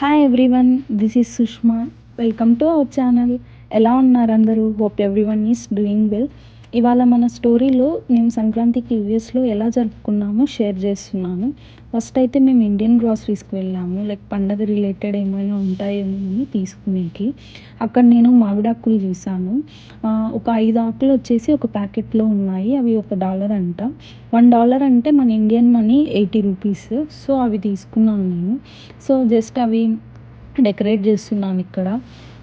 Hi everyone, this is Sushma. Welcome to our channel. ఎలా ఉన్నారు అందరూ? Hope everyone is doing well. ఇవాళ మన స్టోరీలో మేము సంక్రాంతికి యూఎస్లో ఎలా జరుపుకున్నామో షేర్ చేస్తున్నాను. ఫస్ట్ అయితే మేము ఇండియన్ గ్రాసరీస్కి వెళ్ళాము, లైక్ పండగ రిలేటెడ్ ఏమైనా ఉంటాయేమో అని తీసుకునేకి. అక్కడ నేను మామిడాకులు చూసాను. ఒక 5 ఆకులు వచ్చేసి ఒక ప్యాకెట్లో ఉన్నాయి. అవి $1 అంట. $1 అంటే మన ఇండియన్ మనీ 80 రూపీస్. సో అవి తీసుకున్నాను నేను. సో జస్ట్ అవి డెకరేట్ చేస్తున్నాను ఇక్కడ.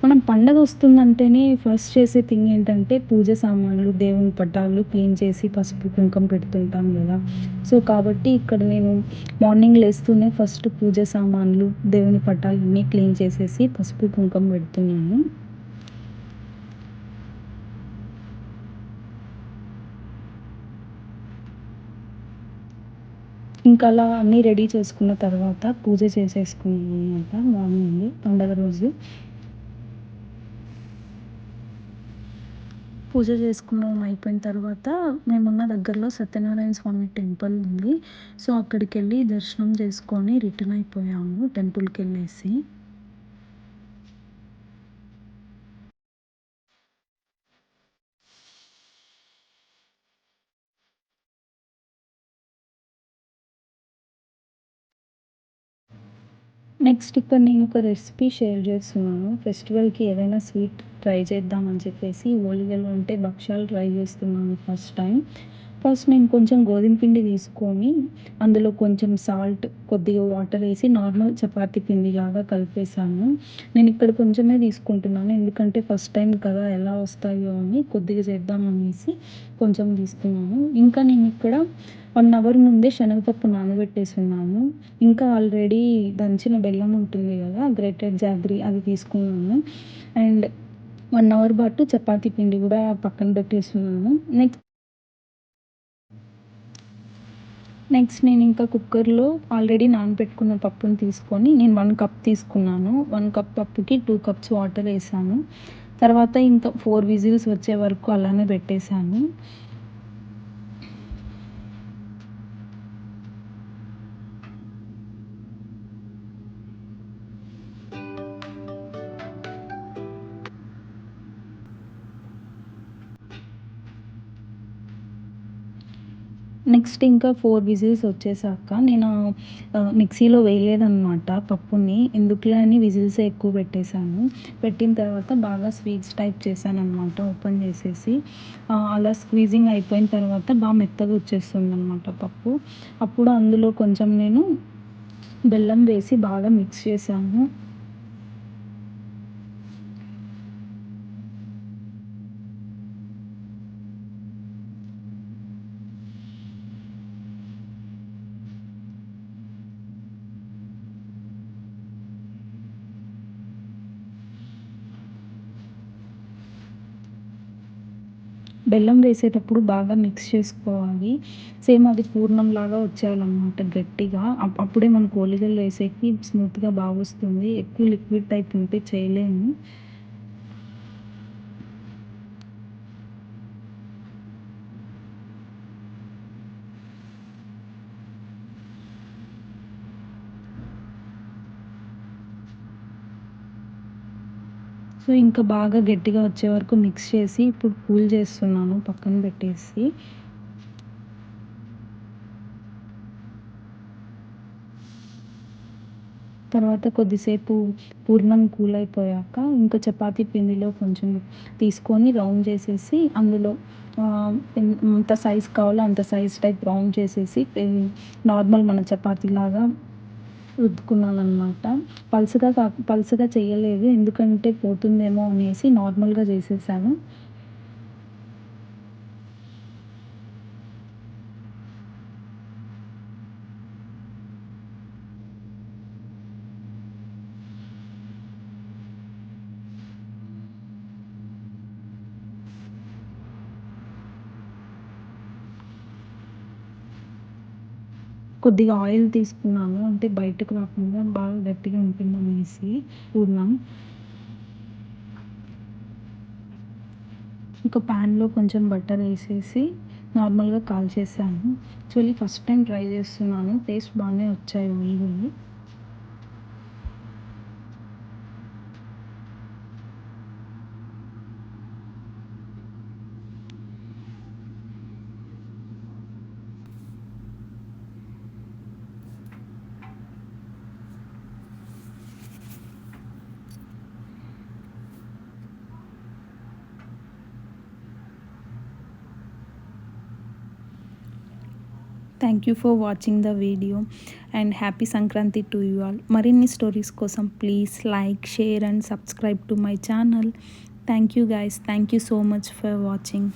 మనం పండగ వస్తుందంటేనే ఫస్ట్ చేసే థింగ్ ఏంటంటే పూజ సామాన్లు, దేవుని పటాలు క్లీన్ చేసి పసుపు కుంకుమ పెడుతుంటాం కదా. సో కాబట్టి ఇక్కడ నేను మార్నింగ్ లేస్తూనే ఫస్ట్ పూజ సామాన్లు, దేవుని పటాలు అన్నీ క్లీన్ చేసేసి పసుపు కుంకుమ పెడుతున్నాను. ఇంకా అలా అన్నీ రెడీ చేసుకున్న తర్వాత పూజ చేసేసుకున్నాను అనమాట. మార్నింగ్ పండగ రోజు పూజ చేసుకున్నాం. అయిపోయిన తర్వాత మేమున్న దగ్గరలో సత్యనారాయణ స్వామి టెంపుల్ ఉంది. సో అక్కడికి వెళ్ళి దర్శనం చేసుకొని రిటర్న్ అయిపోయాము టెంపుల్కి వెళ్ళేసి. నెక్స్ట్ ఇక్కడ నేను ఒక రెసిపీ షేర్ చేస్తున్నాను. ఫెస్టివల్కి ఏదైనా స్వీట్ ట్రై చేద్దామని చెప్పేసి ఓలిగలు అంటే భక్షాలు ట్రై చేస్తున్నాను ఫస్ట్ టైం. ఫస్ట్ నేను కొంచెం గోధుమ పిండి తీసుకొని అందులో కొంచెం సాల్ట్, కొద్దిగా వాటర్ వేసి నార్మల్ చపాతీ పిండిలాగా కలిపేసాను. నేను ఇక్కడ కొంచెమే తీసుకుంటున్నాను, ఎందుకంటే ఫస్ట్ టైం కదా ఎలా వస్తాయో అని కొద్దిగా చేద్దామనేసి కొంచెం తీసుకున్నాను. ఇంకా నేను ఇక్కడ 1 అవర్ ముందే శనగపప్పు నానబెట్టేసున్నాను. ఇంకా ఆల్రెడీ దంచిన బెల్లం ఉంటుంది కదా, గ్రేటెడ్ జాగరీ, అది తీసుకున్నాను. అండ్ 1 అవర్ పాటు చపాతీ పిండి కూడా పక్కన పెట్టేసున్నాను. నెక్స్ట్ నేను ఇంకా కుక్కర్లో ఆల్రెడీ నానబెట్టుకున్న పప్పుని తీసుకొని నేను 1 కప్ తీసుకున్నాను. 1 కప్ పప్పుకి 2 కప్స్ వాటర్ వేసాను. తర్వాత ఇంకా 4 విజిల్స్ వచ్చే వరకు అలానే పెట్టేశాను. నెక్స్ట్ ఇంకా 4 విజిల్స్ వచ్చేసాక నేను మిక్సీలో వేయలేదనమాట పప్పుని, ఎందుకులే అని విజిల్సే ఎక్కువ పెట్టేశాను. పెట్టిన తర్వాత బాగా స్వీట్స్ టైప్ చేశాననమాట ఓపెన్ చేసేసి. అలా స్క్వీజింగ్ అయిపోయిన తర్వాత బాగా మెత్తగా వచ్చేస్తుందనమాట పప్పు. అప్పుడు అందులో కొంచెం నేను బెల్లం వేసి బాగా మిక్స్ చేశాను. బెల్లం వేసేటప్పుడు బాగా మిక్స్ చేసుకోవాలి. సేమ్ అది పూర్ణంలాగా వచ్చేయాలన్నమాట గట్టిగా. అప్పుడే మనకు ఓలిగలు వేసేకి స్మూత్గా బాగా వస్తుంది. ఎక్కువ లిక్విడ్ టైప్ ఉంటే చేయలేము. సో ఇంకా బాగా గట్టిగా వచ్చే వరకు మిక్స్ చేసి ఇప్పుడు కూల్ చేస్తున్నాను పక్కన పెట్టేసి. తర్వాత కొద్దిసేపు పూర్ణం కూల్ అయిపోయాక ఇంకా చపాతీ పిండిలో కొంచెం తీసుకొని రౌండ్ చేసేసి అందులో ఎంత సైజ్ కావాలో అంత సైజ్ టైప్ రౌండ్ చేసేసి నార్మల్ మన చపాతీలాగా రుద్దుకున్నాను అనమాట. పలుసగా చేయలేదు, ఎందుకంటే పోతుందేమో అనేసి నార్మల్గా చేసేసాను. కొద్దిగా ఆయిల్ తీసుకున్నాను, అంటే బయటకు రాకుండా బాగా గట్టిగా ఉంటుందనేసి పూర్ణం. ఇంకా ప్యాన్లో కొంచెం బటర్ వేసేసి నార్మల్గా కాల్చేసాను. యాక్చువల్లీ ఫస్ట్ టైం ట్రై చేస్తున్నాను, టేస్ట్ బాగానే వచ్చాయి ఓలిగలు. Thank you for watching the video and happy Sankranti to you all. మరిన్ని స్టోరీస్ కోసం please like, share and subscribe to my channel. Thank you guys. Thank you so much for watching.